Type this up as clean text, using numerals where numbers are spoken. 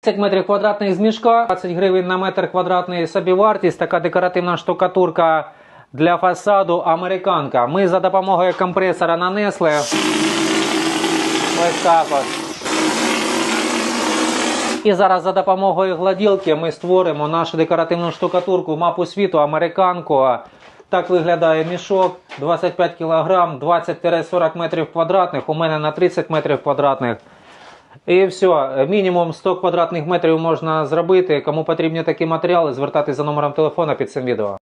10 метрів квадратних з мішка, 20 гривень на метр квадратний собівартість, така декоративна штукатурка для фасаду американка. Ми за допомогою компресора нанесли ось так от. І зараз за допомогою гладілки ми створимо нашу декоративну штукатурку, мапу світу, американку. Так виглядає мішок, 25 кг, 20-40 метрів квадратних, у мене на 30 метрів квадратних. І все, мінімум 100 квадратних метрів можна зробити. Кому потрібні такі матеріали, звертайтеся за номером телефона під цим відео.